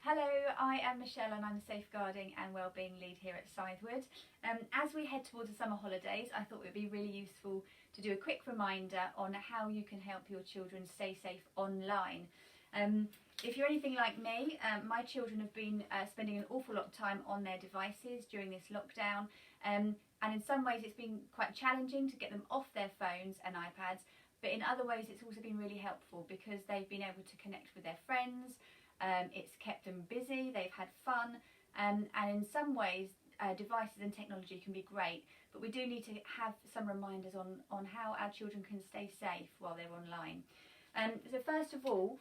Hello, I am Michelle and I'm the Safeguarding and Wellbeing Lead here at Scythewood. As we head towards the summer holidays, I thought it would be really useful to do a quick reminder on how you can help your children stay safe online. If you're anything like me, my children have been spending an awful lot of time on their devices during this lockdown, and in some ways it's been quite challenging to get them off their phones and iPads, but in other ways it's also been really helpful because they've been able to connect with their friends. It's kept them busy, they've had fun, and in some ways devices and technology can be great, but we do need to have some reminders on how our children can stay safe while they're online. So first of all,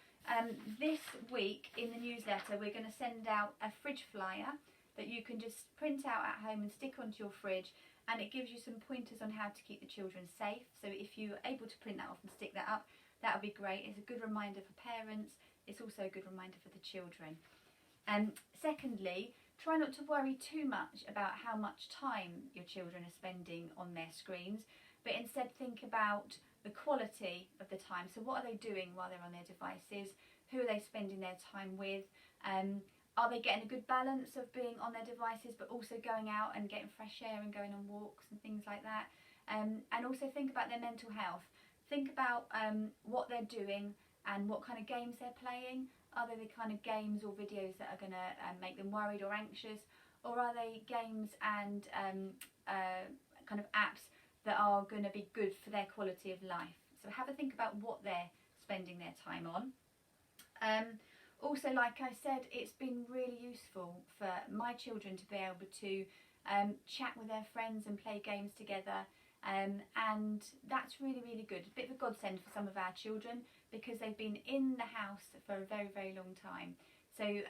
this week in the newsletter we're going to send out a fridge flyer that you can just print out at home and stick onto your fridge, and it gives you some pointers on how to keep the children safe. So if you're able to print that off and stick that up, that would be great. It's a good reminder for parents. It's also a good reminder for the children. Secondly, try not to worry too much about how much time your children are spending on their screens, but instead think about the quality of the time. So what are they doing while they're on their devices? Who are they spending their time with? Are they getting a good balance of being on their devices but also going out and getting fresh air and going on walks and things like that? And also think about their mental health. Think about what they're doing and what kind of games they're playing. Are they the kind of games or videos that are going to make them worried or anxious, or are they games and kind of apps that are going to be good for their quality of life? So have a think about what they're spending their time on. Also, like I said, it's been really useful for my children to be able to chat with their friends and play games together. And that's really, really good. A bit of a godsend for some of our children because they've been in the house for a very, very long time. So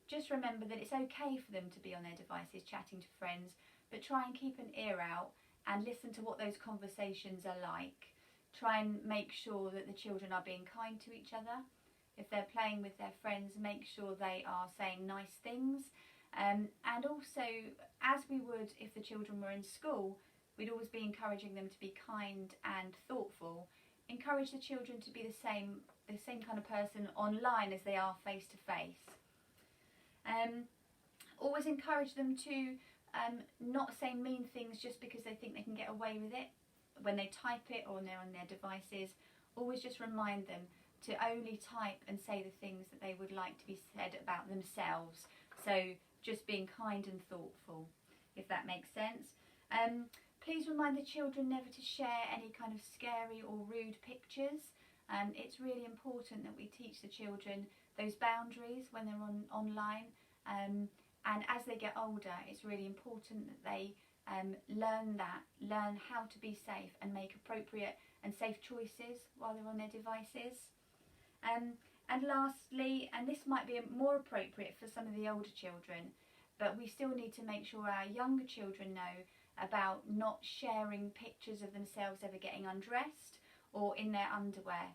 just remember that it's okay for them to be on their devices chatting to friends, but try and keep an ear out and listen to what those conversations are like. Try and make sure that the children are being kind to each other. If they're playing with their friends, make sure they are saying nice things. And also, as we would if the children were in school, we'd always be encouraging them to be kind and thoughtful. Encourage the children to be the same kind of person online as they are face to face. Always encourage them to not say mean things just because they think they can get away with it when they type it or when they're on their devices. Always just remind them to only type and say the things that they would like to be said about themselves. So just being kind and thoughtful, if that makes sense. Please remind the children never to share any kind of scary or rude pictures. It's really important that we teach the children those boundaries when they're online. And as they get older, it's really important that they learn how to be safe and make appropriate and safe choices while they're on their devices. And lastly, and this might be more appropriate for some of the older children, but we still need to make sure our younger children know about not sharing pictures of themselves ever getting undressed or in their underwear.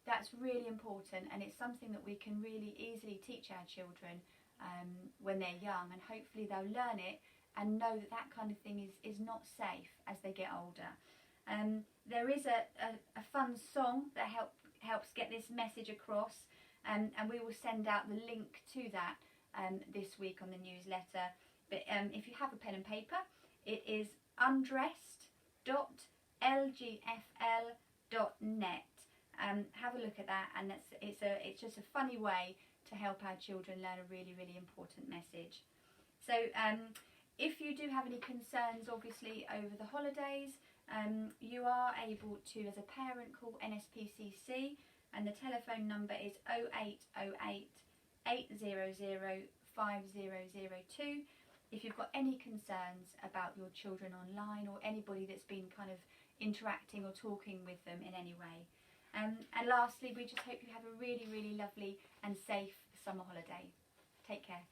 That's really important, and it's something that we can really easily teach our children when they're young, and hopefully they'll learn it and know that that kind of thing is not safe as they get older. There is a fun song that helps get this message across, and we will send out the link to that this week on the newsletter. But if you have a pen and paper, it is undressed.lgfl.net. Have a look at that, and it's just a funny way to help our children learn a really, really important message. So if you do have any concerns, obviously, over the holidays, you are able to, as a parent, call NSPCC, and the telephone number is 0808 800 5002. If you've got any concerns about your children online or anybody that's been kind of interacting or talking with them in any way. And lastly, we just hope you have a really, really lovely and safe summer holiday. Take care.